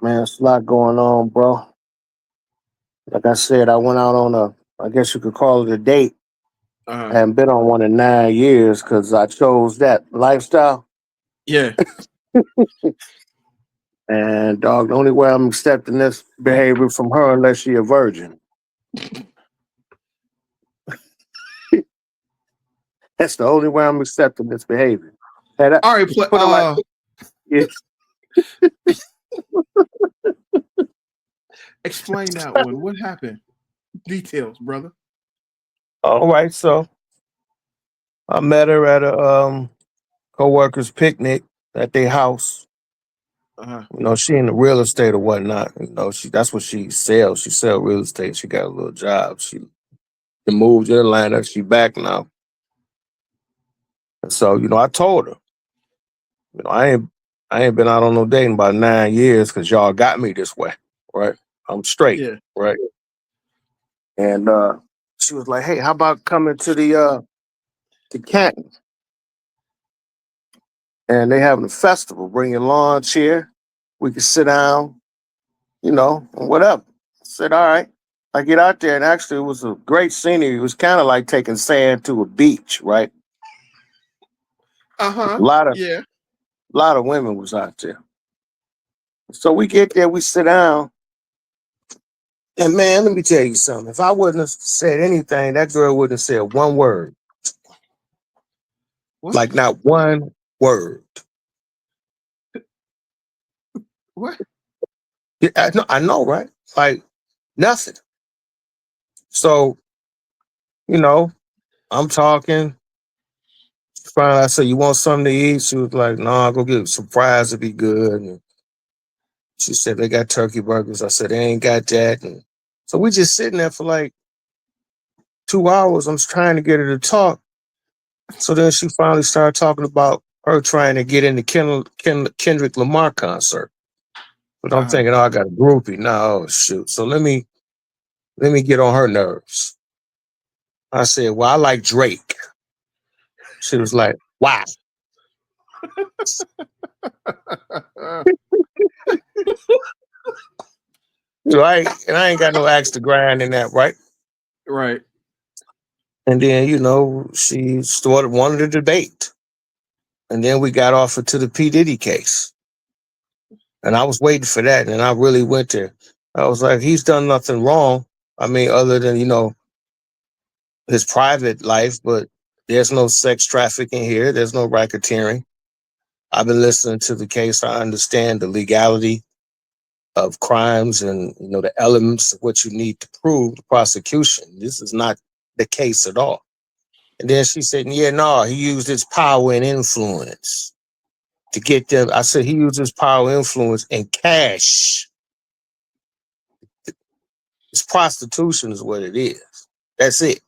Man, it's a lot going on, bro. Like I said, I went out on I guess you could call it a date. I Uh, haven't been on one in 9 years because I chose that lifestyle. yeah. And dog, the only way I'm accepting this behavior from her unless she a virgin. That's the only way I'm accepting this behavior. Had I All right, put it like, yeah. explain that one. What happened? Details, brother. All right, so I met her at a co-worker's picnic at their house. Uh-huh. She in the real estate or whatnot. She that's what she sells. She sell real estate. She got a little job. She moved to Atlanta. She back now. And so, I told her, I ain't been out on no date in about 9 years because y'all got me this way. Right. I'm straight. Yeah. Right. And she was like, hey, how about coming to the to Canton? And they having a festival. Bring your lawn chair. We can sit down, and whatever. I said, all right. I get out there, and actually, it was a great scenery. It was kind of like taking sand to a beach, right? A Uh-huh. lot of Yeah. lot of women was out there. So we get there, we sit down, and man, let me tell you something. If I wouldn't have said anything, that girl wouldn't have said one word, What? like not one word. What? Yeah, I know, right? Like nothing. So you know, I'm talking. Finally, I said, "You want something to eat?" She was like, "No, I'll go get some fries to be good." And she said they got turkey burgers. I said they ain't got that. And so we just sitting there for like 2 hours. I'm trying to get her to talk. So then she finally started talking about her trying to get into Kendrick Lamar concert. But I'm Uh-huh. thinking, oh, I got a groupie. No, shoot. So let me get on her nerves. I said, well, I like Drake. She was like, wow. Right. And I ain't got no axe to grind in that, right? Right. And then, she started wanting to debate. And then we got off into the P. Diddy case. And I was waiting for that. And I really went there. I was like, he's done nothing wrong. I mean, other than, his private life, but there's no sex trafficking here. There's no racketeering. I've been listening to the case. I understand the legality of crimes and the elements of what you need to prove the prosecution. This is not the case at all. And then she said, "Yeah, no, he used his power and influence to get them." I said, "He used his power and influence and cash. It's prostitution, is what it is. That's it.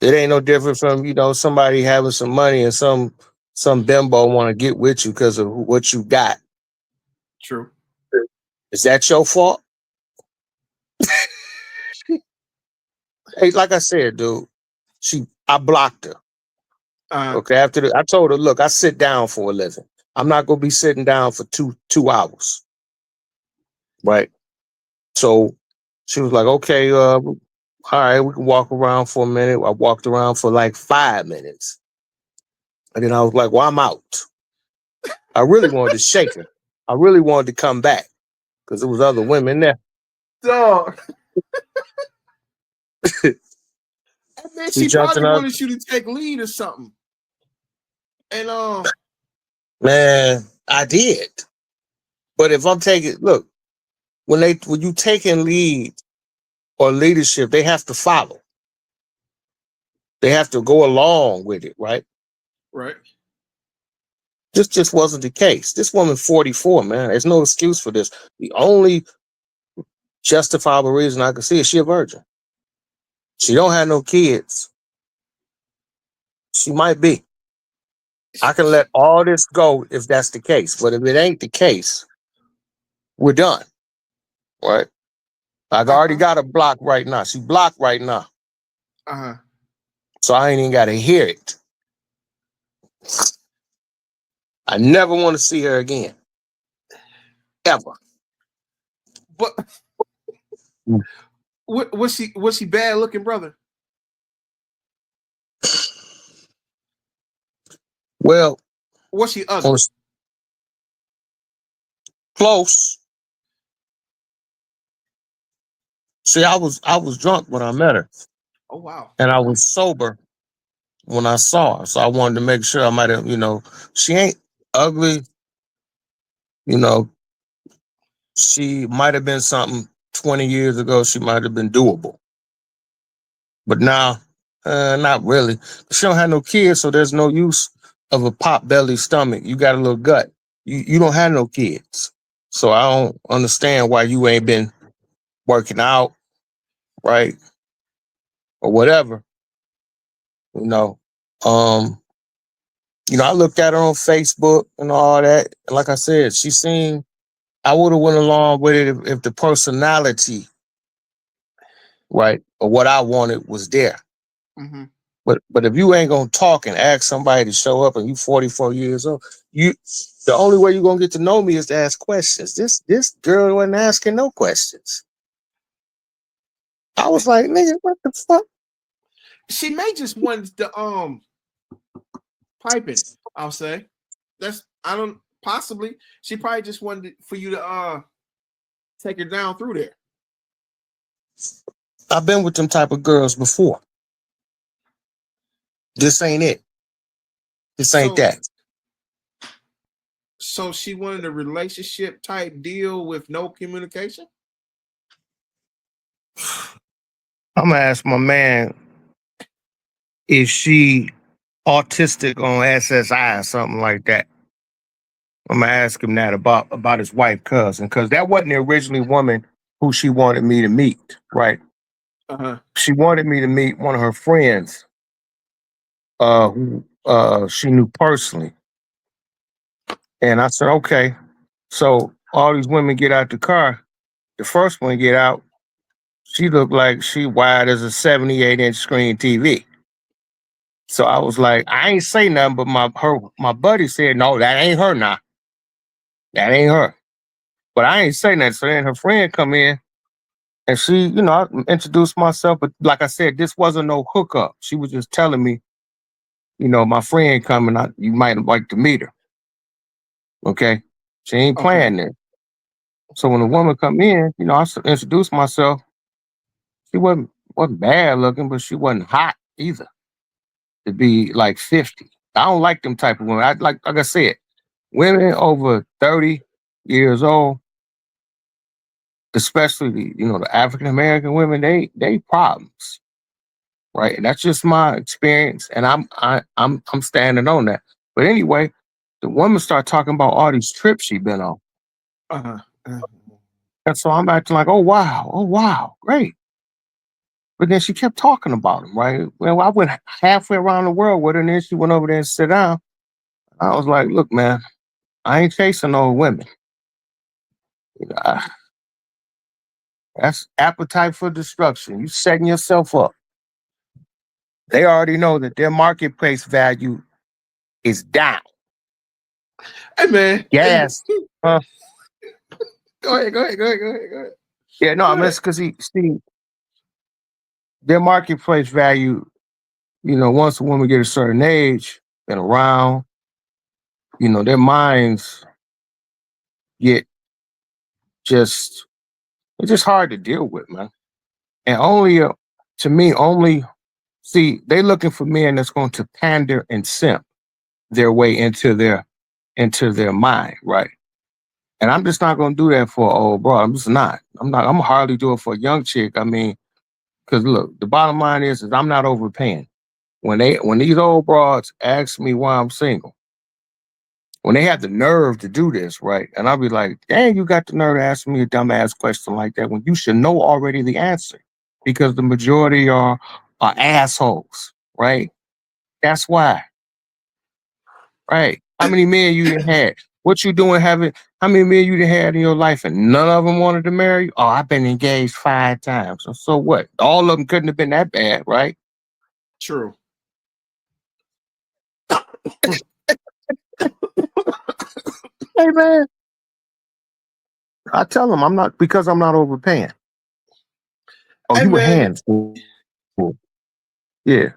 It ain't no different from somebody having some money and some bimbo want to get with you because of what you got. True. Is that your fault?" Hey, like I said, dude, I blocked her. Uh, Okay, I told her, look, I sit down for a living. I'm not gonna be sitting down for two hours, right? So she was like, okay, all right, we can walk around for a minute. I walked around for like 5 minutes, and then I was like, well, I'm out. I really wanted to shake her. I really wanted to come back because there was other women there. dog. And then She she jumped probably in her wanted you to take lead or something. And man. I did, but if I'm taking look when you taking lead or leadership, they have to follow. They have to go along with it, right? right. This just wasn't the case. This woman 44, man. There's no excuse for this. The only justifiable reason I can see is she a virgin. She don't have no kids. She might be. I can let all this go if that's the case. But if it ain't the case, we're done. Right? Like I already Uh-huh. got a block right now. She blocked right now. Uh-huh. So I ain't even gotta hear it. I never want to see her again. Ever. But what was she bad looking, brother? Well, Was she on ugly? close. See, I was drunk when I met her, Oh wow. and I Okay. was sober when I saw her. So I wanted to make sure I might have, she ain't ugly. You know, she might have been something 20 years ago. She might have been doable, but now, not really. She don't have no kids, so there's no use of a pot belly stomach. You got a little gut. You don't have no kids, so I don't understand why you ain't been working out, right, or whatever. You know, um, I looked at her on Facebook and all that. And like I said, she seemed. I would have went along with it if the personality, right, or what I wanted was there. Mm-hmm. But if you ain't gonna talk and ask somebody to show up and you 44 years old, you the only way you're gonna get to know me is to ask questions. This girl wasn't asking no questions. I was like, nigga, what the fuck? She may just want the piping. I'll say that's I don't possibly. She probably just wanted for you to take her down through there. I've been with them type of girls before. This ain't it. This ain't So that. so she wanted a relationship type deal with no communication. I'm gonna ask my man, is she autistic on SSI or something like that? I'm gonna ask him that about his wife cousin, because that wasn't the originally woman who she wanted me to meet, right? Uh huh. She wanted me to meet one of her friends, who she knew personally. And I said, okay. So all these women get out the car. The first one get out, she looked like she wide as a 78-inch screen TV. So I was like, I ain't say nothing, but my buddy said, no, that ain't her now. That ain't her. But I ain't say nothing. So then her friend come in and she, I introduced myself, but like I said, this wasn't no hookup. She was just telling me, my friend coming, you might like to meet her. Okay. She ain't Okay. playing there. So when the woman come in, I introduced myself. She wasn't bad looking, but she wasn't hot either to be like 50. I don't like them type of women. Like I said, women over 30 years old, especially the African American women, they problems, right? And that's just my experience, and I'm standing on that. But anyway, the woman started talking about all these trips she been on, Uh huh. and so I'm acting like, oh wow, great. But then she kept talking about him, right? Well, I went halfway around the world with her, and then she went over there and sat down. I was like, look, man, I ain't chasing old women. You know, that's appetite for destruction. You setting yourself up. They already know that their marketplace value is down. Hey man. Hey, Gas. Uh, go ahead. Go ahead. Go ahead. Go ahead. Go ahead. yeah, no, I Go mean, ahead. it's because see, their marketplace value, once a woman get a certain age, been around, their minds get just, it's just hard to deal with, man. And to me, see, they looking for men that's going to pander and simp their way into their mind, right? And I'm just not going to do that for an old bro. I'm just not. I'm gonna hardly do it for a young chick. I mean, because look, the bottom line is I'm not overpaying. When these old broads ask me why I'm single, when they have the nerve to do this, right? And I'll be like, dang, you got the nerve to ask me a dumbass question like that when you should know already the answer. Because the majority are assholes, right? That's why. Right. How many men you done had? What you doing having how many men you done had in your life and none of them wanted to marry you? Oh, I've been engaged 5 times. So what? All of them couldn't have been that bad, right? True. Hey man. I tell him I'm not because I'm not overpaying. Oh, Hey you a man, handful. Yeah.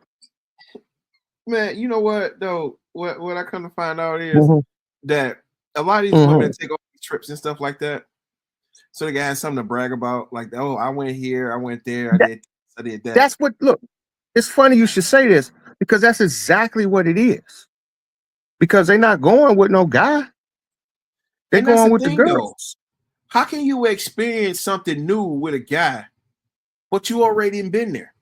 man, you know what though? What I come to find out is Hmm. that a lot of these women Hmm. that take all these trips and stuff like that, so they got something to brag about, like, oh, I went here, I went there, That, I did that. that's what. Look, it's funny you should say this because that's exactly what it is. Because they're not going with no guy; they're And that's the going with the thing though. girls. How can you experience something new with a guy, but you already been there?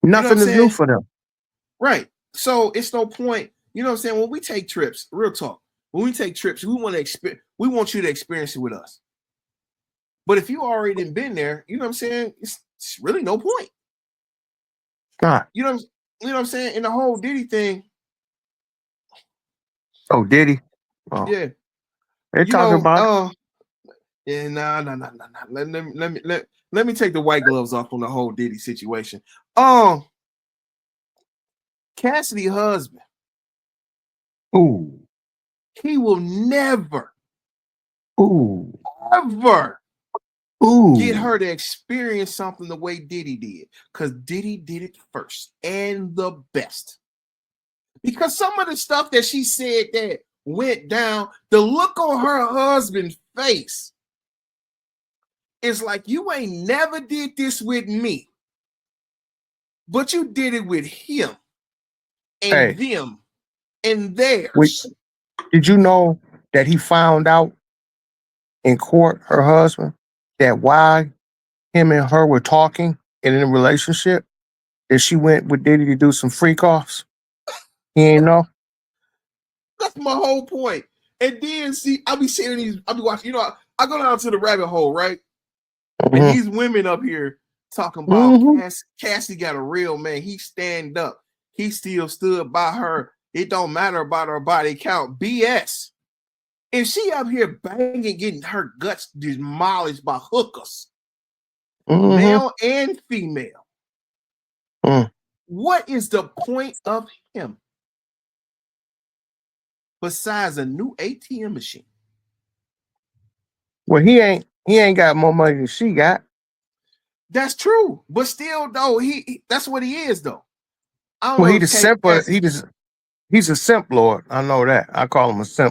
You know what I'm Nothing is new saying? for them. Right. So it's no point. You know what I'm saying? When we take trips, real talk. When we take trips, we want to experience. We want you to experience it with us. But if you already been there, you know what I'm saying? It's really no point. God. You know, you know what I'm saying? In the whole Diddy thing, Oh, Diddy. Oh, yeah. they're You talking know, about it. yeah, nah. Let me take the white gloves off on the whole Diddy situation. Cassidy husband, Ooh, he will never, ooh, ever get ooh. her to experience something the way Diddy did. Because Diddy did it first and the best. Because some of the stuff that she said that went down, the look on her husband's face is like, you ain't never did this with me, but you did it with him and Hey, them and wait, theirs. did you know that he found out in court, her husband, that while him and her were talking and in a relationship, that she went with Diddy to do some freak offs? He ain't know. That's my whole point. And then see, I'll be seeing these, I'll be watching, I go down to the rabbit hole, right? And Mm-hmm. these women up here talking about Mm-hmm. Cassie got a real man. He stand up. He still stood by her. It don't matter about her body count. BS. And she up here banging, getting her guts demolished by hookers, Mm-hmm. male and female. Mm. What is the point of him besides a new ATM machine? Well, he ain't got more money than she got. That's true, but still, though, that's what he is, though. I don't Well, know he if the simp. Cassie. He's a simp lord. I know that. I call him a simp